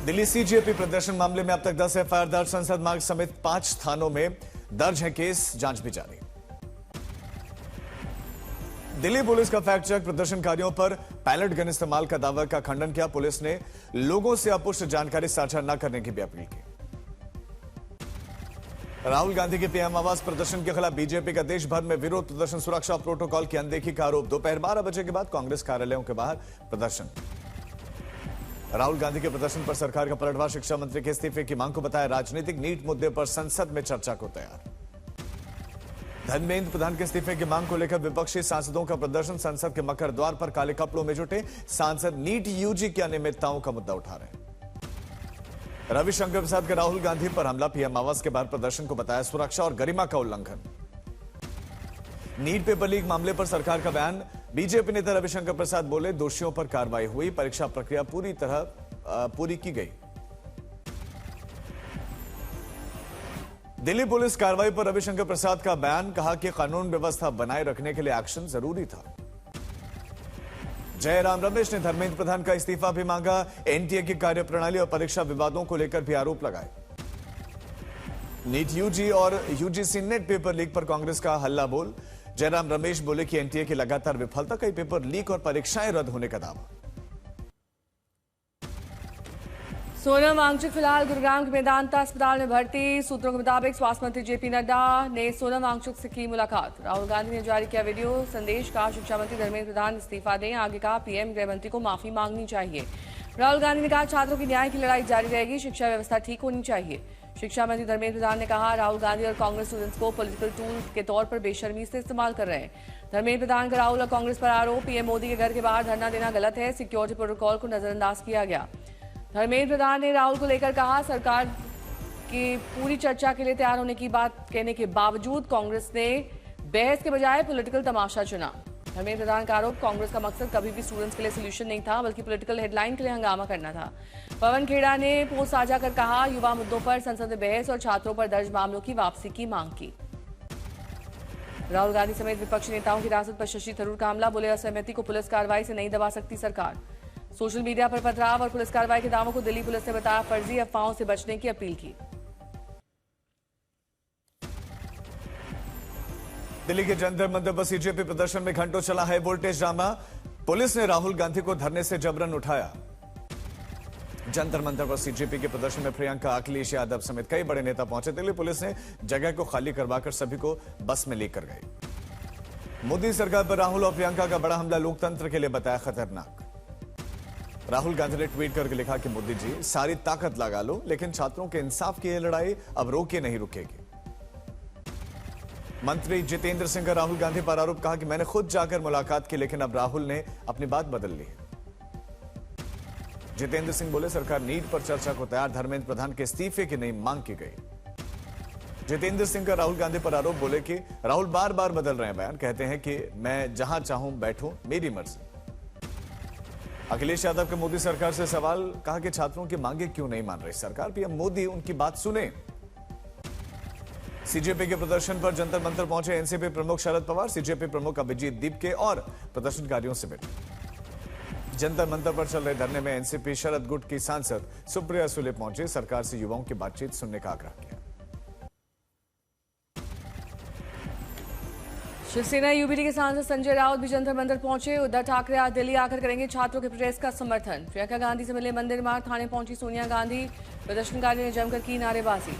Delhi CJP प्रदर्शन मामले में अब तक 10 एफआईआर दर्ज, संसद मार्ग समेत 5 थानों में दर्ज है केस, जांच भी जारी। दिल्ली पुलिस का फैक्ट चेक, प्रदर्शनकारियों पर पैलेट गन इस्तेमाल का दावा का खंडन किया। पुलिस ने लोगों से अपुष्ट जानकारी साझा न करने की भी अपील की। राहुल गांधी के पीएम आवास प्रदर्शन के खिलाफ बीजेपी का देश भर में विरोध प्रदर्शन, सुरक्षा प्रोटोकॉल की अनदेखी का आरोप। दोपहर 12 बजे के बाद कांग्रेस कार्यालयों के बाहर प्रदर्शन। राहुल गांधी के प्रदर्शन पर सरकार का पलटवार, शिक्षा मंत्री के इस्तीफे की मांग को बताया राजनीतिक। नीट मुद्दे पर संसद में चर्चा को तैयार। धर्मेंद्र प्रधान के इस्तीफे की मांग को लेकर विपक्षी सांसदों का प्रदर्शन, संसद के मकर द्वार पर काले कपड़ों में जुटे सांसद नीट यूजी की अनियमितताओं का मुद्दा उठा रहे हैं। रविशंकर प्रसाद का राहुल गांधी पर हमला, पीएम आवास के बाहर प्रदर्शन को बताया सुरक्षा और गरिमा का उल्लंघन। नीट पेपर लीक मामले पर सरकार का बयान, बीजेपी नेता रविशंकर प्रसाद बोले दोषियों पर कार्रवाई हुई, परीक्षा प्रक्रिया पूरी की गई। दिल्ली पुलिस कार्रवाई पर रविशंकर प्रसाद का बयान, कहा कि कानून व्यवस्था बनाए रखने के लिए एक्शन जरूरी था। जयराम रमेश ने धर्मेंद्र प्रधान का इस्तीफा भी मांगा। एनटीए की कार्यप्रणाली और परीक्षा विवादों को लेकर भी आरोप लगाए। नीट यूजी और यूजीसी नेट पेपर लीक पर कांग्रेस का हल्ला बोल, जयराम रमेश बोले कि एनटीए की लगातार विफलता, कई पेपर लीक और परीक्षाएं रद्द होने का दावा। सोनम वांगचुक फिलहाल गुरुग्राम के मेदांता अस्पताल में भर्ती। सूत्रों के मुताबिक स्वास्थ्य मंत्री जेपी नड्डा ने सोनम वांगचुक से की मुलाकात। राहुल गांधी ने जारी किया वीडियो संदेश, कहा शिक्षा मंत्री धर्मेंद्र प्रधान इस्तीफा दें। आगे कहा पीएम गृह मंत्री को माफी मांगनी चाहिए। राहुल गांधी ने कहा छात्रों की न्याय की लड़ाई जारी रहेगी, शिक्षा व्यवस्था ठीक होनी चाहिए। शिक्षा मंत्री धर्मेंद्र प्रधान ने कहा राहुल गांधी और कांग्रेस स्टूडेंट्स को पॉलिटिकल टूल के तौर पर बेशर्मी से इस्तेमाल कर रहे हैं। धर्मेंद्र प्रधान का राहुल और कांग्रेस पर आरोप, पीएम मोदी के घर के बाहर धरना देना गलत है, सिक्योरिटी प्रोटोकॉल को नजरअंदाज किया गया। धर्मेंद्र प्रधान ने राहुल को लेकर कहा सरकार की पूरी चर्चा के लिए तैयार होने की बात कहने के बावजूद कांग्रेस ने बहस के बजाय पॉलिटिकल तमाशा चुना। धर्मेंद्र प्रधान का आरोप, कांग्रेस का मकसद कभी भी स्टूडेंट्स के लिए सोल्यूशन नहीं था, बल्कि पॉलिटिकल हेडलाइन के लिए हंगामा करना था। पवन खेड़ा ने पोस्ट साझा कर कहा युवा मुद्दों पर संसद में बहस और छात्रों पर दर्ज मामलों की वापसी की मांग की। राहुल गांधी समेत विपक्षी नेताओं की हिरासत पर शशि थरूर का हमला, बोले असहमति को पुलिस कार्रवाई से नहीं दबा सकती सरकार। सोशल मीडिया पर पथराव और पुलिस कार्रवाई के दावों को दिल्ली पुलिस ने बताया फर्जी, अफवाहों से बचने की अपील की। दिल्ली के जंतर मंतर पर सीजेपी प्रदर्शन में घंटों चला है वोल्टेज ड्रामा। पुलिस ने राहुल गांधी को धरने से जबरन उठाया। जंतर मंतर पर सीजेपी के प्रदर्शन में प्रियंका, अखिलेश यादव समेत कई बड़े नेता पहुंचे। दिल्ली पुलिस ने जगह को खाली करवाकर सभी को बस में लेकर गई। मोदी सरकार पर राहुल और प्रियंका का बड़ा हमला लोकतंत्र के लिए बताया खतरनाक। राहुल गांधी ने ट्वीट करके लिखा कि मोदी जी सारी ताकत लगा लो, लेकिन छात्रों के इंसाफ की यह लड़ाई अब रोके नहीं रुकेगी। मंत्री जितेंद्र सिंह का राहुल गांधी पर आरोप, कहा कि मैंने खुद जाकर मुलाकात की, लेकिन अब राहुल ने अपनी बात बदल ली है। जितेंद्र सिंह बोले सरकार नीट पर चर्चा को तैयार, धर्मेंद्र प्रधान के इस्तीफे की नई मांग की गई। जितेंद्र सिंह का राहुल गांधी पर आरोप, बोले कि राहुल बार बार बदल रहे हैं बयान, कहते हैं कि मैं जहां चाहूं बैठूं, मेरी मर्जी। अखिलेश यादव के मोदी सरकार से सवाल, कहा कि छात्रों की मांगे क्यों नहीं मान रही सरकार, पीएम मोदी उनकी बात सुने। सीजेपी के प्रदर्शन पर जंतर मंतर पहुंचे एनसीपी प्रमुख शरद पवार, सीजेपी प्रमुख अभिजीत दीपके और प्रदर्शनकारियों से मिले। जंतर मंतर पर चल रहे धरने में एनसीपी शरद गुट की सांसद सुप्रिया सुले पहुंचे, सरकार से युवाओं की बातचीत सुनने का आग्रह किया। शिवसेना यूबीडी के सांसद संजय राउत भी जंतर मंतर पहुंचे। उद्धव ठाकरे आज दिल्ली आकर करेंगे छात्रों के प्रोटेस्ट का समर्थन। प्रियंका गांधी से मिले मंदिर मार्ग थाने पहुंची सोनिया गांधी, प्रदर्शनकारियों ने जमकर की नारेबाजी।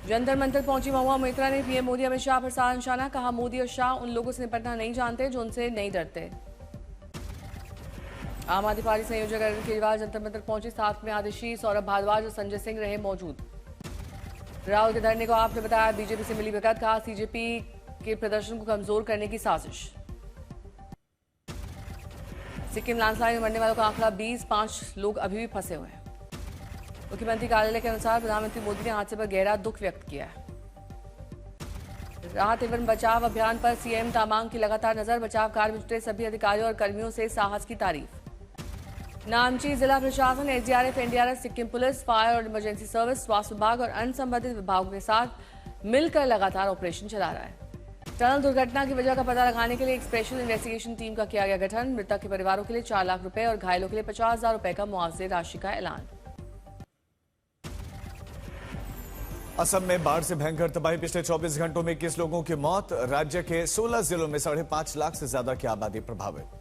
जंतर मंतर पहुंची महुआ मोइत्रा ने पीएम मोदी अमित शाह पर साधा निशाना, कहा मोदी और शाह उन लोगों से निपटना नहीं जानते जो उनसे नहीं डरते। आम आदमी पार्टी संयोजक अरविंद केजरीवाल जंतर मंतर पहुंचे, साथ में आदिशी, सौरभ भारद्वाज और संजय सिंह रहे मौजूद। राहुल के धरने को आपने बताया बीजेपी से मिली विगत, कहा सीजेपी के प्रदर्शन को कमजोर करने की साजिश। सिक्किम लैंडस्लाइड में मरने वालों का आंकड़ा 20, 5 लोग अभी भी फंसे हुए हैं। मुख्यमंत्री कार्यालय के अनुसार प्रधानमंत्री मोदी ने हादसे पर गहरा दुख व्यक्त किया है। राहत एवं बचाव अभियान पर सीएम तामांग की लगातार नजर, बचाव कार्य में जुटे सभी अधिकारियों और कर्मियों से साहस की तारीफ। नामची जिला प्रशासन, SDRF, NDRF, Sikkim police, fire और इमरजेंसी सर्विस, स्वास्थ्य विभाग और अन्य संबंधित विभागों के साथ मिलकर लगातार ऑपरेशन चला रहा है। टनल दुर्घटना की वजह का पता लगाने के लिए एक स्पेशल इन्वेस्टिगेशन टीम का किया गया गठन। मृतक के परिवारों के लिए 4 लाख रुपए और घायलों के लिए 50,000 रुपए का मुआवजे राशि का ऐलान। असम में बाढ़ से भयंकर तबाही। पिछले 24 घंटों में 21 लोगों की मौत। राज्य के 16 जिलों में 5.5 लाख से ज्यादा की आबादी प्रभावित।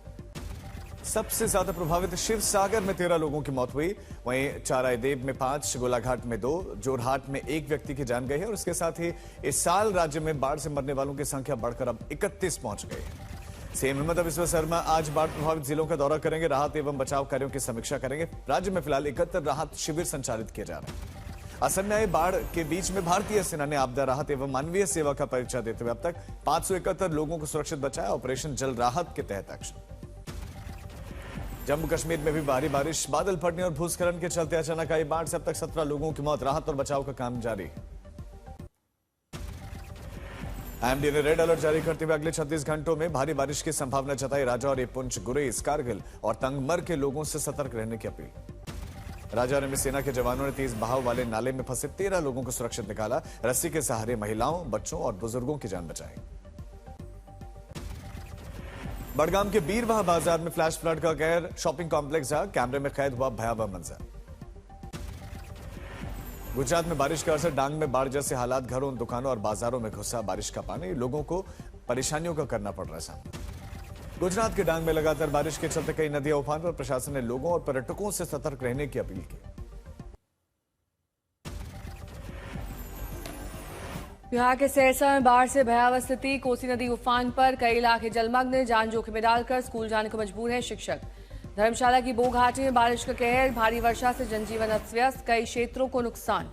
सबसे ज्यादा प्रभावित शिवसागर में 13 लोगों की मौत हुई। वहीं चाराईदेव में 5, गोलाघाट में 2, जोरहाट में 1 व्यक्ति की जान गई है। और इसके साथ ही इस साल राज्य में बाढ़ से मरने वालों की संख्या बढ़कर अब 31 पहुंच गई है। सीएम हिमंता बिस्वा शर्मा आज बाढ़ प्रभावित जिलों का दौरा करेंगे। राहत एवं बचाव कार्यों की समीक्षा करेंगे। राज्य में फिलहाल 71 राहत शिविर संचालित किए जा रहे हैं। असम में आई बाढ़ के बीच में भारतीय सेना ने आपदा राहत एवं मानवीय सेवा का परिचय देते हुए अब तक 571 लोगों को सुरक्षित बचाया। ऑपरेशन जल राहत के तहत एक्शन। जम्मू कश्मीर में भी भारी बारिश, बादल फटने और भूस्खलन के चलते अचानक आई बाढ़ से अब तक 17 लोगों की मौत। राहत और बचाव का काम जारी है। आईएमडी ने रेड अलर्ट जारी करते हुए अगले 36 घंटों में भारी बारिश की संभावना जताई। राजौरी, पुंछ, गुरेज, कारगिल और तंगमर के लोगों से सतर्क रहने की अपील। राजौरी में सेना के जवानों ने तेज बहाव वाले नाले में फंसे 13 लोगों को सुरक्षित निकाला। रस्सी के सहारे महिलाओं, बच्चों और बुजुर्गों की जान बचाई। बड़गाम के बीरवाह बाजार में फ्लैश फ्लड का कहर। शॉपिंग कॉम्प्लेक्स कैमरे में कैद हुआ भयावह मंजर। गुजरात में बारिश के असर। डांग में बाढ़ जैसे हालात। घरों, दुकानों और बाजारों में घुसा बारिश का पानी। लोगों को परेशानियों का करना पड़ रहा है सामना। गुजरात के डांग में लगातार बारिश के चलते कई नदियां उफान पर। प्रशासन ने लोगों और पर्यटकों से सतर्क रहने की अपील की। बिहार के सहरसा में बाढ़ से भयावह स्थिति। कोसी नदी उफान पर, कई इलाके जलमग्न। जान जोखिम में डालकर स्कूल जाने को मजबूर है शिक्षक। धर्मशाला की बो घाटी में बारिश का कहर। भारी वर्षा से जनजीवन अस्त व्यस्त, कई क्षेत्रों को नुकसान।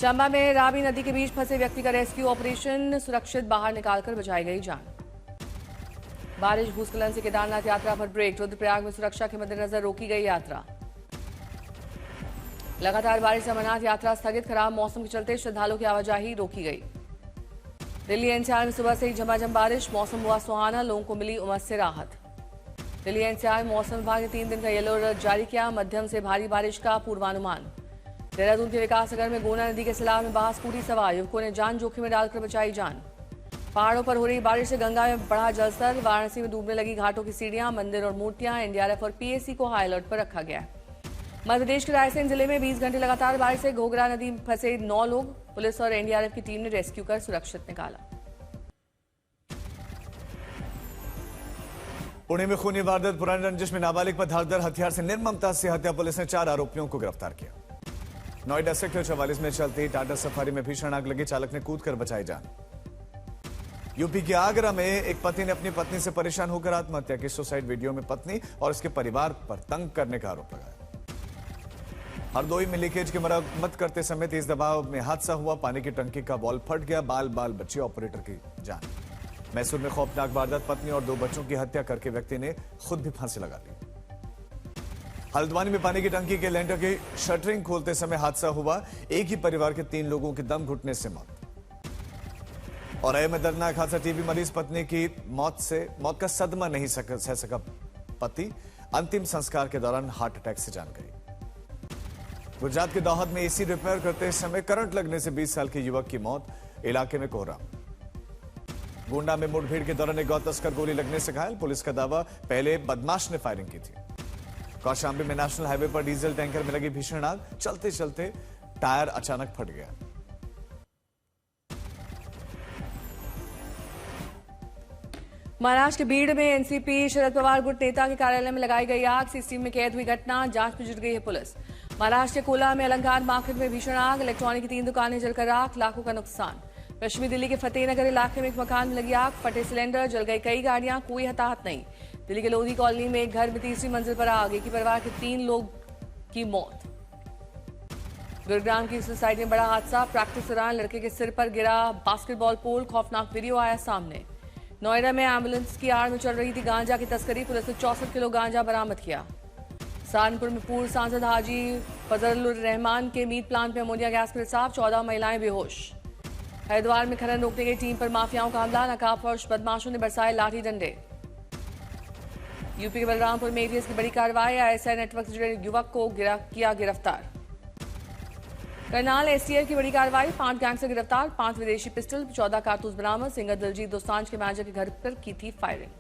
चंबा में रावी नदी के बीच फंसे व्यक्ति का रेस्क्यू ऑपरेशन। सुरक्षित बाहर निकालकर बचाई गई जान। बारिश भूस्खलन से केदारनाथ यात्रा पर ब्रेक। रुद्रप्रयाग में सुरक्षा के मद्देनजर रोकी गई यात्रा। लगातार बारिश से अमरनाथ यात्रा स्थगित। खराब मौसम के चलते श्रद्धालुओं की आवाजाही रोकी गई। दिल्ली एनसीआर में सुबह से ही झमाझम बारिश। मौसम हुआ सुहाना, लोगों को मिली उमस से राहत। दिल्ली एनसीआर मौसम विभाग ने 3 दिन का येलो अलर्ट जारी किया। मध्यम से भारी बारिश का पूर्वानुमान। देहरादून के विकासनगर में गोना नदी के सैलाब में बहा स्कूटी सवार। युवकों ने जान जोखिम में डालकर बचाई जान। पहाड़ों पर हो रही बारिश से गंगा में बढ़ा जलस्तर। वाराणसी में डूबने लगी घाटों की सीढ़ियां, मंदिर और मूर्तियां। एनडीआरएफ और पीएसी को हाई अलर्ट पर रखा गया है। मध्य प्रदेश के रायसेन जिले में 20 घंटे लगातार बारिश से घोघरा नदी में फंसे 9 लोग। पुलिस और एनडीआरएफ की टीम ने रेस्क्यू कर सुरक्षित निकाला। पुणे में खूनी वारदात। पुरानी रंजिश में नाबालिग पर धारदार हथियार से निर्ममता से हत्या। पुलिस ने 4 आरोपियों को गिरफ्तार किया। नोएडा सेक्टर 44 में चलती टाटा सफारी में भीषण आग लगी। चालक ने कूदकर बचाई जान। यूपी के आगरा में एक पति ने अपनी पत्नी से परेशान होकर आत्महत्या की। सुसाइड वीडियो में पत्नी और उसके परिवार पर तंग करने का आरोप लगाया। हरदोई में लीकेज की मरम्मत करते समय तेज दबाव में हादसा हुआ। पानी की टंकी का वॉल्व फट गया। बाल बाल बची ऑपरेटर की जान। मैसूर में खौफनाक वारदात। पत्नी और 2 बच्चों की हत्या करके व्यक्ति ने खुद भी फांसी लगा ली। हल्द्वानी में पानी की टंकी के लेंटर की शटरिंग खोलते समय हादसा हुआ। एक ही परिवार के 3 लोगों की दम घुटने से मौत। और अय में दर्दनाक हादसा। टीबी मरीज पत्नी की मौत का सदमा नहीं सह सका पति। अंतिम संस्कार के दौरान हार्ट अटैक से जान गई। गुजरात के दाहोद में एसी रिपेयर करते समय करंट लगने से 20 साल के युवक की मौत। इलाके में कोहराम। गोंडा में मुठभेड़ के दौरान एक गौ तस्कर गोली लगने से घायल। पुलिस का दावा, पहले बदमाश ने फायरिंग की थी। कौशाम्बी में नेशनल हाईवे पर डीजल टैंकर में लगी भीषण आग। चलते चलते टायर अचानक फट गया। महाराष्ट्र के बीड़ में एनसीपी शरद पवार गुट नेता के कार्यालय में लगाई गई आग। सीसीटीवी में कैद हुई घटना। जांच में जुट गई है पुलिस। महाराष्ट्र के कोला में अलंकार मार्केट में भीषण आग। इलेक्ट्रॉनिक की 3 दुकानें जलकर राख। लाखों का नुकसान। पश्चिमी दिल्ली के फतेहनगर इलाके में एक मकान में लगी आग। फटे सिलेंडर, जल गई कई गाड़ियां। कोई हताहत नहीं। दिल्ली के लोधी कॉलोनी में एक घर में 3री मंजिल पर आग। एक ही परिवार के 3 लोग की मौत। गुरुग्राम की सोसाइटी में बड़ा हादसा। प्रैक्टिस दौरान लड़के के सिर पर गिरा बास्केटबॉल पोल। खौफनाक वीडियो आया सामने। नोएडा में एम्बुलेंस की आड़ में चल रही थी गांजा की तस्करी। पुलिस ने 64 किलो गांजा बरामद किया। सहारनपुर में पूर्व सांसद हाजी फजलुर रहमान के मीट प्लांट में अमोनिया गैस के रिसाव। 14 महिलाएं बेहोश। हरिद्वार में खनन रोकने गई टीम पर माफियाओं का हमला। नकाबपोश बदमाशों ने बरसाए लाठी डंडे। यूपी के बलरामपुर में एटीएस की बड़ी कार्रवाई। आईएसआई नेटवर्क से जुड़े युवक को किया गिरफ्तार। करनाल एसटीएफ की बड़ी कार्रवाई, 5 गैंगस्टर गिरफ्तार, 5 विदेशी पिस्टल, 14 कारतूस बरामद। सिंगर दिलजीत दोसांझ के मैनेजर के घर पर की थी फायरिंग।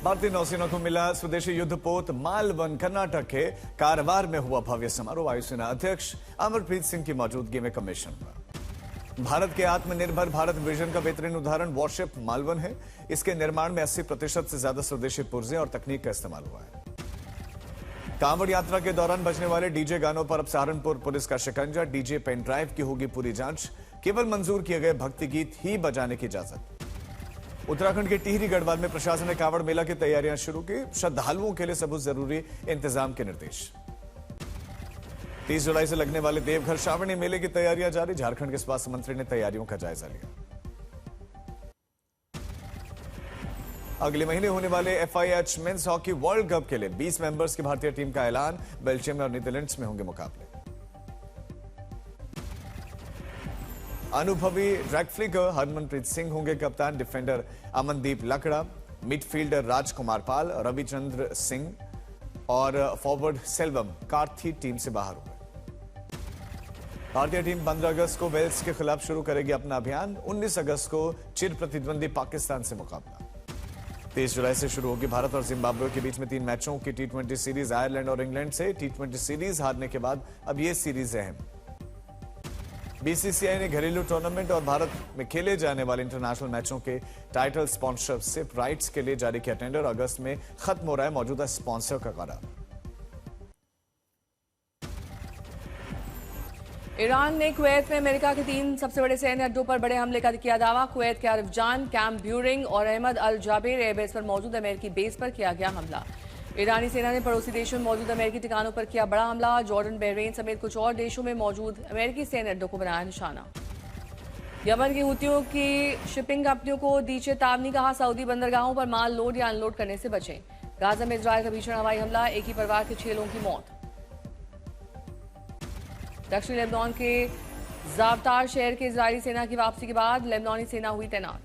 भारतीय नौसेना को मिला स्वदेशी युद्धपोत मालवन। कर्नाटक के कारवार में हुआ भव्य समारोह। वायुसेना अध्यक्ष अमरप्रीत सिंह की मौजूदगी में कमीशन हुआ। भारत के आत्मनिर्भर भारत विजन का बेहतरीन उदाहरण वॉरशिप मालवन है। इसके निर्माण में 80% से ज्यादा स्वदेशी पुर्जे और तकनीक का इस्तेमाल हुआ है। कांवड़ यात्रा के दौरान बजने वाले डीजे गानों पर अब सहारनपुर पुलिस का शिकंजा। डीजे पेन ड्राइव की होगी पूरी जांच। केवल मंजूर किए गए भक्ति गीत ही बजाने की इजाजत। उत्तराखंड के टिहरी गढ़वाल में प्रशासन ने कांवड़ मेला की तैयारियां शुरू की। श्रद्धालुओं के लिए सभी जरूरी इंतजाम के निर्देश। 30 जुलाई से लगने वाले देवघर श्रावणी मेले की तैयारियां जारी। झारखंड के स्वास्थ्य मंत्री ने तैयारियों का जायजा लिया। अगले महीने होने वाले FIH men's hockey world cup के लिए 20 मेंबर्स की भारतीय टीम का ऐलान। बेल्जियम और नीदरलैंड्स में होंगे मुकाबले। अनुभवी रैकफ्लिकर हरमनप्रीत सिंह होंगे कप्तान। डिफेंडर अमनदीप लकड़ा, मिडफील्डर राजकुमार पाल, रविचंद्र सिंह और फॉरवर्ड सेल्वम कार्थी टीम से बाहर हुए। भारतीय टीम 15 अगस्त को वेल्स के खिलाफ शुरू करेगी अपना अभियान। 19 अगस्त को चिर प्रतिद्वंदी पाकिस्तान से मुकाबला। 23 जुलाई से शुरू होगी भारत और जिम्बाब्वे के बीच में 3 मैचों की T20 सीरीज। आयरलैंड और इंग्लैंड से T20 सीरीज हारने के बाद अब ये सीरीज अहम। BCCI ने घरेलू टूर्नामेंट और भारत में खेले जाने वाले इंटरनेशनल मैचों के टाइटल स्पॉन्सरशिप राइट्स के लिए जारी किया टेंडर। अगस्त में खत्म हो रहा है मौजूदा स्पॉन्सर का करार। ईरान ने कुवैत में अमेरिका के 3 सबसे बड़े सैन्य अड्डों पर बड़े हमले का किया दावा। कुवैत के अरफजान, कैंप ब्यूरिंग और अहमद अल जाबेर एयरबेस पर मौजूद अमेरिकी बेस पर किया गया हमला। ईरानी सेना ने पड़ोसी देशों में मौजूद अमेरिकी ठिकानों पर किया बड़ा हमला। जॉर्डन, बहरीन समेत कुछ और देशों में मौजूद अमेरिकी सैन्य अड्डों को बनाया निशाना। यमन की हुतियों की शिपिंग कंपनियों को दी चेतावनी, कहा सऊदी बंदरगाहों पर माल लोड या अनलोड करने से बचें। गाजा में इजरायल का भीषण हवाई हमला, एक ही परिवार के 6 लोगों की मौत। दक्षिणी लेबनान के जावतार शहर के इजरायली सेना की वापसी के बाद लेबनानी सेना हुई तैनात।